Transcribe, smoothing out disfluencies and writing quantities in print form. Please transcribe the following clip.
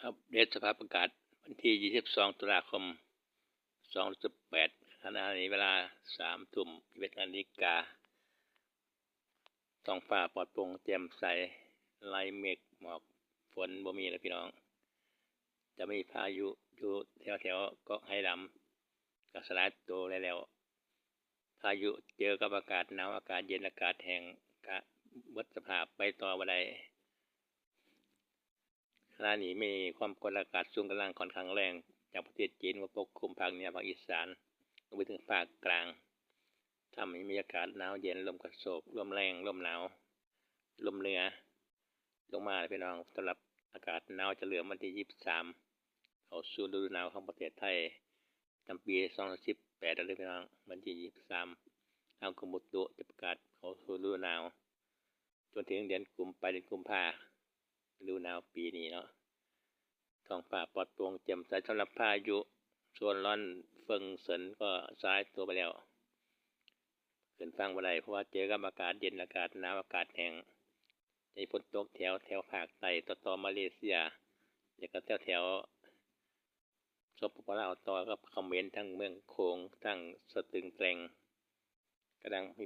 อัปเดตสภาพอากาศวันที่ 22 ตุลาคม 2018 ขณะนี้เวลา 3 ทุ่ม 11 นาฬิกาท้องฟ้าปลอดโปร่งแจ่มใสไร้เมฆหมอกฝนบ่มีแล้วพี่น้อง จะมีพายุอยู่แถวเกาะไหหลำก็สลายตัวแล้วพายุเจอกับอากาศหนาวอากาศเย็นอากาศแห้งก็เบิดสภาพไปต่อบ่ได้ขณะนี้มีความกดอากาศสูงกำลังค่อนข้างแรงจากประเทศจีนมาปกคลุมภาคเหนือภาคอีสานรวมไปถึงภาคกลางทำให้มีอากาศหนาวเย็นลมกระโชกลมแรงลมหนาวลมเหนือลงมาพี่น้องสำหรับอากาศหนาวจะเหลือวันที่ 23เข้าสู่ฤดูหนาวของประเทศไทยจำปี 2018แล้วพี่น้องวันที่ 23ทางกรมอุตุจะประกาศเข้าสู่ฤดูหนาวจนถึงเดือนกุมภาฤดูหนาวปีนี้เนาะท้องฟ้าปลอดโปร่งแจ่มใสสำหรับพายุส่วนร้อนเฟิงเสินก็สลายตัวไปแล้วขึ้นฟังบ่ได้เพราะว่าเจอกับอากาศเย็นอากาศหนาวอากาศแห้งจะฝนตกแถวภาคใต้ต่อมาเลเซียแล้วก็แถวสปปลาวต่อกับเขมรทั้งเมืองโขงทั้งสตึงแตรงกำลังมี